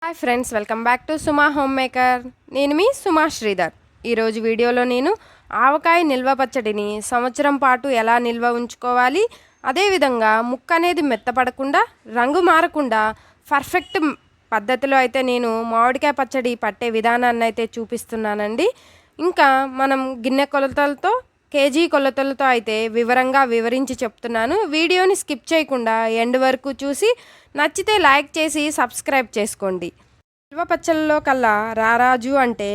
Hi friends, welcome back to Suma home maker. నేను మీ సుమా శ్రీధర్. ఈరోజు వీడియోలో నేను ఆవకాయ నిల్వ పచ్చడిని సంవత్సరం పాటు ఎలా నిల్వ ఉంచుకోవాలి, అదేవిధంగా ముక్క అనేది మెత్తపడకుండా రంగు మారకుండా పర్ఫెక్ట్ పద్ధతిలో అయితే నేను మామిడికాయ పచ్చడి పట్టే విధానాన్ని అయితే చూపిస్తున్నానండి. ఇంకా మనం గిన్నె కొలతలతో కేజీ కొలతలతో అయితే వివరంగా వివరించి చెప్తున్నాను. వీడియోని స్కిప్ చేయకుండా ఎండ్ వరకు చూసి నచ్చితే లైక్ చేసి సబ్స్క్రైబ్ చేసుకోండి. నిల్వ పచ్చళ్ళలో కల్లా రారాజు అంటే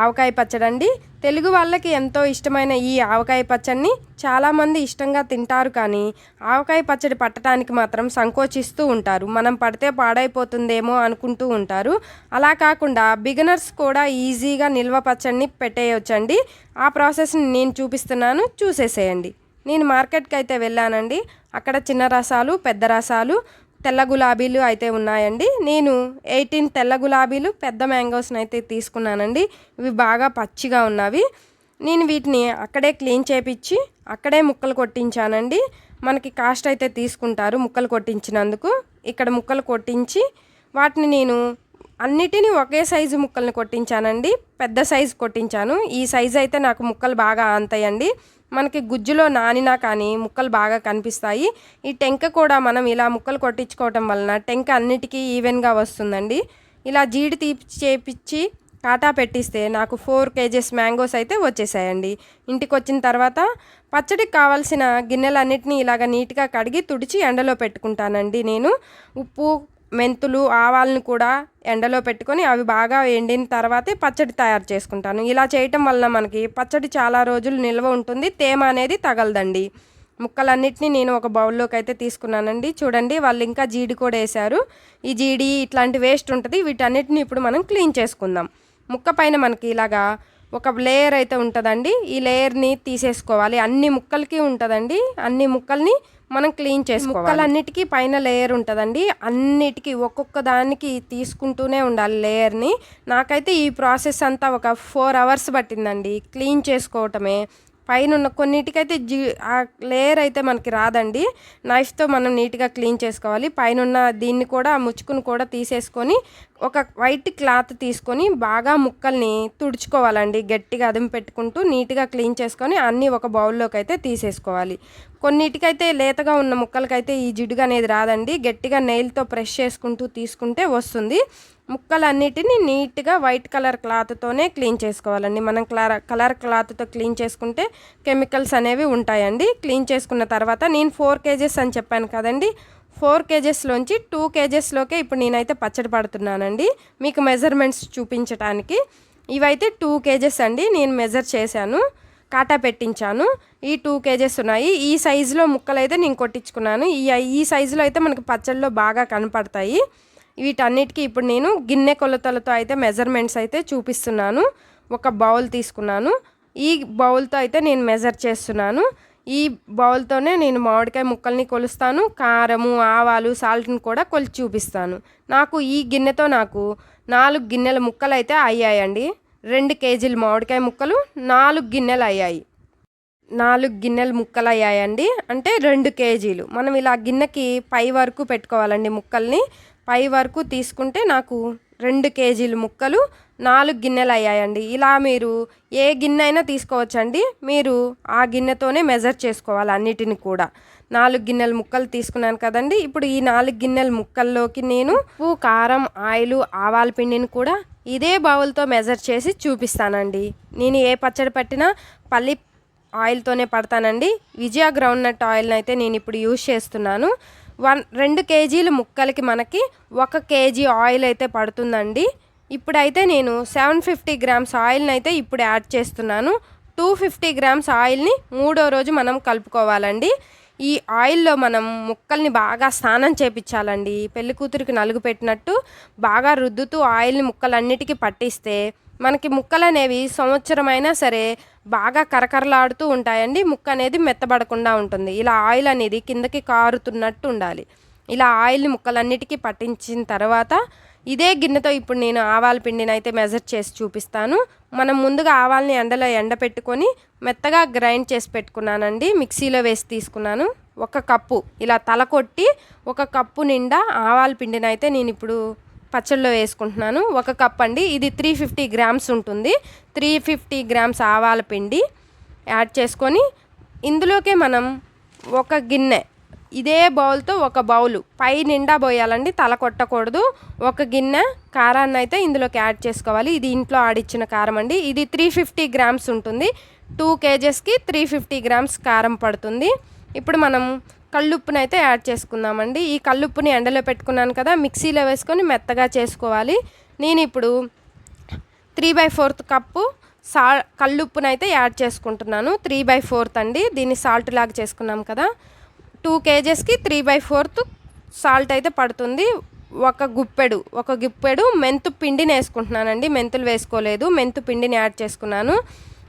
ఆవకాయ పచ్చడండి. తెలుగు వాళ్ళకి ఎంతో ఇష్టమైన ఈ ఆవకాయ పచ్చడిని చాలామంది ఇష్టంగా తింటారు, కానీ ఆవకాయ పచ్చడి పట్టడానికి మాత్రం సంకోచిస్తూ ఉంటారు. మనం పడితే పాడైపోతుందేమో అనుకుంటూ ఉంటారు. అలా కాకుండా బిగినర్స్ కూడా ఈజీగా నిల్వ పచ్చడిని పెట్టేయొచ్చండి. ఆ ప్రాసెస్ని నేను చూపిస్తున్నాను, చూసేసేయండి. నేను మార్కెట్కి అయితే వెళ్ళానండి. అక్కడ చిన్న రసాలు, పెద్ద రసాలు, తెల్ల గులాబీలు అయితే ఉన్నాయండి. నేను 18 తెల్ల గులాబీలు పెద్ద మ్యాంగోస్ని అయితే తీసుకున్నానండి. ఇవి బాగా పచ్చిగా ఉన్నవి. నేను వీటిని అక్కడే క్లీన్ చేపించి అక్కడే ముక్కలు కొట్టించానండి. మనకి కాస్ట్ అయితే తీసుకుంటారు ముక్కలు కొట్టించినందుకు. ఇక్కడ ముక్కలు కొట్టించి వాటిని నేను అన్నిటినీ ఒకే సైజు ముక్కల్ని కొట్టించానండి. పెద్ద సైజు కొట్టించాను. ఈ సైజు అయితే నాకు ముక్కలు బాగా ఆంతాయండి. మనకి గుజ్జులో నానినా కానీ ముక్కలు బాగా కనిపిస్తాయి. ఈ టెంక కూడా మనం ఇలా ముక్కలు కొట్టించుకోవటం వలన టెంక అన్నిటికీ ఈవెన్గా వస్తుందండి. ఇలా జీడి తీపి చేపించి కాటా పెట్టిస్తే నాకు 4 kgs మ్యాంగోస్ అయితే వచ్చేసాయండి. ఇంటికి వచ్చిన తర్వాత పచ్చడికి కావాల్సిన గిన్నెలన్నిటినీ ఇలాగ నీట్గా కడిగి తుడిచి ఎండలో పెట్టుకుంటానండి. నేను ఉప్పు, మెంతులు, ఆవాలను కూడా ఎండలో పెట్టుకొని అవి బాగా ఎండిన తర్వాతే పచ్చడి తయారు చేసుకుంటాను. ఇలా చేయటం వల్ల మనకి పచ్చడి చాలా రోజులు నిల్వ ఉంటుంది, తేమ అనేది తగలదండి. ముక్కలన్నిటినీ నేను ఒక బౌల్లోకి అయితే తీసుకున్నానండి. చూడండి, వాళ్ళు ఇంకా జీడి కూడా వేశారు. ఈ జీడి ఇట్లాంటి వేస్ట్ ఉంటుంది. వీటన్నిటిని ఇప్పుడు మనం క్లీన్ చేసుకుందాం. ముక్క పైన మనకి ఇలాగా ఒక లేయర్ అయితే ఉంటుందండి. ఈ లేయర్ని తీసేసుకోవాలి. అన్ని ముక్కలకి ఉంటుందండి. అన్ని ముక్కల్ని మనం క్లీన్ చేసుకోవాలి. ముక్కలన్నిటికీ పైన లేయర్ ఉంటుందండి. అన్నిటికీ ఒక్కొక్క దానికి తీసుకుంటూనే ఉండాలి లేయర్ని. నాకైతే ఈ ప్రాసెస్ అంతా ఒక 4 hours పట్టిందండి క్లీన్ చేసుకోవటమే. పైన ఉన్న కొన్నిటికైతే ఆ లేయర్ అయితే మనకి రాదండి. నైఫ్తో మనం నీట్గా క్లీన్ చేసుకోవాలి. పైన ఉన్న దీన్ని కూడా ముచ్చుకుని కూడా తీసేసుకొని ఒక వైట్ క్లాత్ తీసుకొని బాగా ముక్కల్ని తుడుచుకోవాలండి. గట్టిగా అదుము పెట్టుకుంటూ నీట్గా క్లీన్ చేసుకొని అన్నీ ఒక బౌల్లోకి అయితే తీసేసుకోవాలి. కొన్నిటికైతే లేతగా ఉన్న ముక్కలకైతే ఈ జిడ్డుగా అనేది రాదండి. గట్టిగా నెయిల్తో ప్రెస్ చేసుకుంటూ తీసుకుంటే వస్తుంది. ముక్కలన్నిటిని నీట్గా వైట్ కలర్ క్లాత్తోనే క్లీన్ చేసుకోవాలండి. మనం కలర్ క్లాత్తో క్లీన్ చేసుకుంటే కెమికల్స్ అనేవి ఉంటాయండి. క్లీన్ చేసుకున్న తర్వాత నేను 4 kgs అని చెప్పాను కదండి. 4 kgsలోంచి 2 kgsలోకే ఇప్పుడు నేనైతే పచ్చడి పడుతున్నానండి. మీకు మెజర్మెంట్స్ చూపించడానికి. ఇవైతే 2 kgs అండి. నేను మెజర్ చేశాను, కాటా పెట్టించాను. ఈ 2 kgs ఉన్నాయి. ఈ సైజులో ముక్కలు అయితే నేను కొట్టించుకున్నాను. ఈ సైజులో అయితే మనకి పచ్చడిలో బాగా కనపడతాయి. వీటన్నిటికీ ఇప్పుడు నేను గిన్నె కొలతలతో అయితే మెజర్మెంట్స్ అయితే చూపిస్తున్నాను. ఒక బౌల్ తీసుకున్నాను. ఈ బౌల్తో అయితే నేను మెజర్ చేస్తున్నాను. ఈ బౌల్తోనే నేను మామిడికాయ ముక్కల్ని కొలుస్తాను. కారము, ఆవాలు, సాల్ట్ని కూడా కొలిచి చూపిస్తాను. నాకు ఈ గిన్నెతో నాకు 4 గిన్నెల ముక్కలు అయితే అయ్యాయండి. 2 kgs మామిడికాయ ముక్కలు 4 గిన్నెలు అయ్యాయి. 4 గిన్నెల ముక్కలు అయ్యాయండి. అంటే 2 kgs. మనం ఇలా గిన్నెకి పై వరకు పెట్టుకోవాలండి. ముక్కల్ని పై వరకు తీసుకుంటే నాకు 2 kgs ముక్కలు 4 గిన్నెలు అయ్యాయండి. ఇలా మీరు ఏ గిన్నె అయినా తీసుకోవచ్చండి. మీరు ఆ గిన్నెతోనే మెజర్ చేసుకోవాలి అన్నిటిని కూడా. 4 గిన్నెల ముక్కలు తీసుకున్నాను కదండి. ఇప్పుడు ఈ 4 గిన్నెల ముక్కల్లోకి నేను ఉప్పు, కారం, ఆయిల్, ఆవాల పిండిని కూడా ఇదే బౌల్తో మెజర్ చేసి చూపిస్తానండి. నేను ఏ పచ్చడి పట్టినా పల్లి ఆయిల్తోనే పడతానండి. విజయ గ్రౌండ్నట్ ఆయిల్ని అయితే నేను ఇప్పుడు యూజ్ చేస్తున్నాను. 2 kgs ముక్కలకి మనకి 1 kg ఆయిల్ అయితే పడుతుందండి. ఇప్పుడైతే నేను 750 grams ఆయిల్ని అయితే ఇప్పుడు యాడ్ చేస్తున్నాను. 250 grams ఆయిల్ని 3వ రోజు మనం కలుపుకోవాలండి. ఈ ఆయిల్లో మనం ముక్కల్ని బాగా స్నానం చేపించాలండి. పెళ్లి కూతురికి నలుగు పెట్టినట్టు బాగా రుద్దుతూ ఆయిల్ని ముక్కలన్నిటికీ పట్టిస్తే మనకి ముక్కలు అనేవి సంవత్సరమైనా సరే బాగా కరకరలాడుతూ ఉంటాయండి. ముక్క అనేది మెత్తబడకుండా ఉంటుంది. ఇలా ఆయిల్ అనేది కిందకి కారుతున్నట్టు ఉండాలి. ఇలా ఆయిల్ని ముక్కలన్నిటికీ పట్టించిన తర్వాత ఇదే గిన్నెతో ఇప్పుడు నేను ఆవాల పిండిని అయితే మెజర్ చేసి చూపిస్తాను. మనం ముందుగా ఆవాల్ని ఎండలో ఎండపెట్టుకొని మెత్తగా గ్రైండ్ చేసి పెట్టుకున్నానండి. మిక్సీలో వేసి తీసుకున్నాను. 1 కప్పు ఇలా తల కొట్టి 1 కప్పు నిండా ఆవాల పిండిని అయితే నేను ఇప్పుడు పచ్చళ్ళలో వేసుకుంటున్నాను. 1 కప్ అండి. ఇది 350 గ్రామ్స్ ఉంటుంది. 350 గ్రామ్స్ ఆవాల పిండి యాడ్ చేసుకొని ఇందులోకే మనం ఒక గిన్నె, ఇదే బౌల్తో ఒక బౌలు పై నిండా పోయాలండి, తల కొట్టకూడదు. ఒక గిన్నె కారాన్ని అయితే ఇందులోకి యాడ్ చేసుకోవాలి. ఇది ఇంట్లో ఆడిచ్చిన కారం అండి. ఇది 350 గ్రామ్స్ ఉంటుంది. 2 kgsకి 350 గ్రామ్స్ కారం పడుతుంది. ఇప్పుడు మనం కల్లుప్పుని అయితే యాడ్ చేసుకుందామండి. ఈ కల్లుప్పుని ఎండలో పెట్టుకున్నాను కదా, మిక్సీలో వేసుకొని మెత్తగా చేసుకోవాలి. నేను ఇప్పుడు 3/4 కప్పు కల్లుప్పునైతే యాడ్ చేసుకుంటున్నాను. 3/4 అండి. దీన్ని సాల్ట్ లాగా చేసుకున్నాం కదా. 2 kgsకి 3/4 సాల్ట్ అయితే పడుతుంది. ఒక గుప్పెడు మెంతు పిండిని వేసుకుంటున్నానండి. మెంతులు వేసుకోలేదు, మెంతు పిండిని యాడ్ చేసుకున్నాను.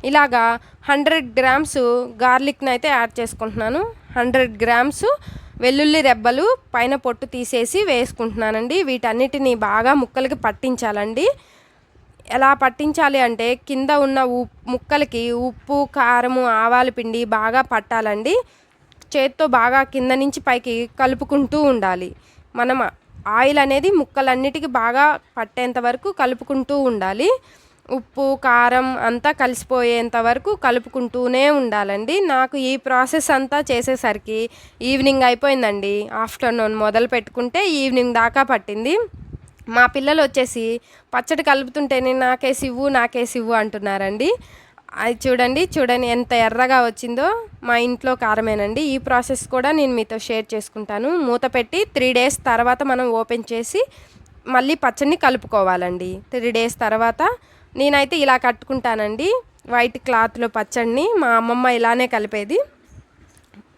ఇలాగా 100 గ్రామ్స్ గార్లిక్ని అయితే యాడ్ చేసుకుంటున్నాను. 100 గ్రామ్స్ వెల్లుల్లి రెబ్బలు పైన పొట్టు తీసేసి వేసుకుంటున్నానండి. వీటన్నిటిని బాగా ముక్కలకి పట్టించాలండి. ఎలా పట్టించాలి అంటే కింద ఉన్న ముక్కలకి ఉప్పు, కారము, ఆవాల పిండి బాగా పట్టాలండి. చేత్తో బాగా కింద నుంచి పైకి కలుపుకుంటూ ఉండాలి. మనం ఆయిల్ అనేది ముక్కలన్నిటికీ బాగా పట్టేంత వరకు కలుపుకుంటూ ఉండాలి. ఉప్పు, కారం అంతా కలిసిపోయేంత వరకు కలుపుకుంటూనే ఉండాలండి. నాకు ఈ ప్రాసెస్ అంతా చేసేసరికి ఈవినింగ్ అయిపోయిందండి. ఆఫ్టర్నూన్ మొదలు పెట్టుకుంటే ఈవినింగ్ దాకా పట్టింది. మా పిల్లలు వచ్చేసి పచ్చడి కలుపుతుంటేనే నాకేసివ్వు అంటున్నారండి. అది చూడండి ఎంత ఎర్రగా వచ్చిందో. మా ఇంట్లో కారమేనండి. ఈ ప్రాసెస్ కూడా నేను మీతో షేర్ చేసుకుంటాను. మూత పెట్టి 3 days తర్వాత మనం ఓపెన్ చేసి మళ్ళీ పచ్చడిని కలుపుకోవాలండి. 3 days తర్వాత నేనైతే ఇలా కట్టుకుంటానండి, వైట్ క్లాత్లో పచ్చడిని. మా అమ్మమ్మ ఇలానే కలిపేది.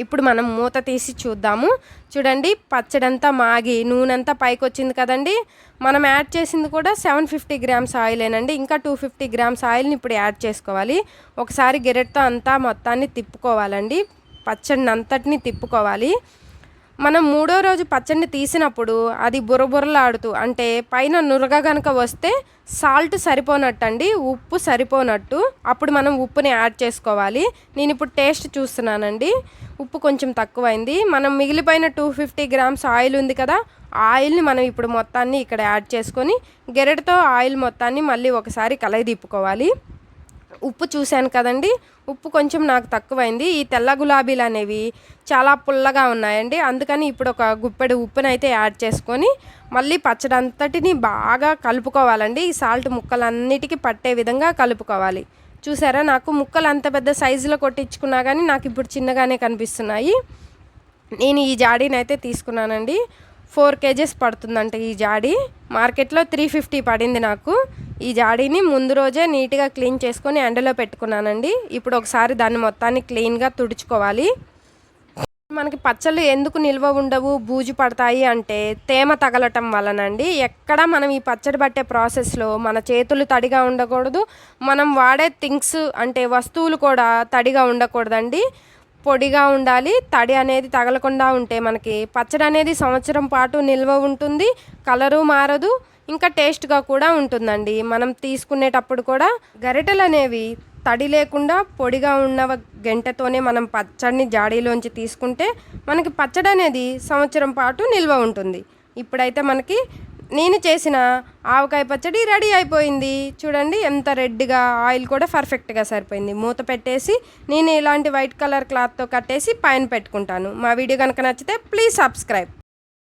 ఇప్పుడు మనం మూత తీసి చూద్దాము. చూడండి, పచ్చడంతా మాగి నూనెంతా పైకి వచ్చింది కదండి. మనం యాడ్ చేసింది కూడా 750 గ్రామ్స్ ఆయిలేనండి. ఇంకా 250 గ్రామ్స్ ఆయిల్ని ఇప్పుడు యాడ్ చేసుకోవాలి. ఒకసారి గెరెట్తో అంతా మొత్తాన్ని తిప్పుకోవాలండి. పచ్చడిని అంతటిని తిప్పుకోవాలి. మనం 3వ రోజు పచ్చడిని తీసినప్పుడు అది బుర్రబుర్రలాడుతూ, అంటే పైన నురగ కనుక వస్తే సాల్ట్ సరిపోనట్టు అండి, ఉప్పు సరిపోనట్టు. అప్పుడు మనం ఉప్పుని యాడ్ చేసుకోవాలి. నేను ఇప్పుడు టేస్ట్ చూస్తున్నానండి, ఉప్పు కొంచెం తక్కువైంది. మనం మిగిలిపోయిన 250 గ్రామ్స్ ఆయిల్ ఉంది కదా, ఆయిల్ని మనం ఇప్పుడు మొత్తాన్ని ఇక్కడ యాడ్ చేసుకొని గెరెటతో ఆయిల్ మొత్తాన్ని మళ్ళీ ఒకసారి కలయి ఉప్పు చూశాను కదండి, ఉప్పు కొంచెం నాకు తక్కువైంది. ఈ తెల్ల గులాబీలు అనేవి చాలా పుల్లగా ఉన్నాయండి. అందుకని ఇప్పుడు ఒక గుప్పెడు ఉప్పునైతే యాడ్ చేసుకొని మళ్ళీ పచ్చడి అంతటిని బాగా కలుపుకోవాలండి. ఈ సాల్ట్ ముక్కలన్నిటికీ పట్టే విధంగా కలుపుకోవాలి. చూసారా, నాకు ముక్కలు అంత పెద్ద సైజులో కొట్టించుకున్నా కానీ నాకు ఇప్పుడు చిన్నగానే కనిపిస్తున్నాయి. నేను ఈ జాడీని అయితే తీసుకున్నానండి. 4 kgs పడుతుందంట ఈ జాడీ. మార్కెట్లో 350 పడింది నాకు. ఈ జాడీని ముందు రోజే నీట్గా క్లీన్ చేసుకొని ఎండలో పెట్టుకున్నానండి. ఇప్పుడు ఒకసారి దాన్ని మొత్తాన్ని క్లీన్గా తుడుచుకోవాలి. మనకి పచ్చళ్ళు ఎందుకు నిల్వ ఉండవు, బూజు పడతాయి అంటే తేమ తగలటం వలనండి. ఎక్కడ మనం ఈ పచ్చడి పట్టే ప్రాసెస్లో మన చేతులు తడిగా ఉండకూడదు, మనం వాడే థింగ్స్ అంటే వస్తువులు కూడా తడిగా ఉండకూడదండి, పొడిగా ఉండాలి. తడి అనేది తగలకుండా ఉంటే మనకి పచ్చడి అనేది సంవత్సరం పాటు నిల్వ ఉంటుంది, కలరు మారదు, ఇంకా టేస్ట్గా కూడా ఉంటుందండి. మనం తీసుకునేటప్పుడు కూడా గరిటెలు అనేవి తడి లేకుండా పొడిగా ఉన్న గంటతోనే మనం పచ్చడిని జాడీలోంచి తీసుకుంటే మనకి పచ్చడి అనేది సంవత్సరం పాటు నిల్వ ఉంటుంది. ఇప్పుడైతే మనకి నేను చేసిన ఆవకాయ పచ్చడి రెడీ అయిపోయింది. చూడండి ఎంత రెడ్గా, ఆయిల్ కూడా పర్ఫెక్ట్గా సరిపోయింది. మూత పెట్టేసి నేను ఇలాంటి వైట్ కలర్ క్లాత్తో కట్టేసి పైన పెట్టుకుంటాను. మా వీడియో కనుక నచ్చితే ప్లీజ్ సబ్స్క్రైబ్.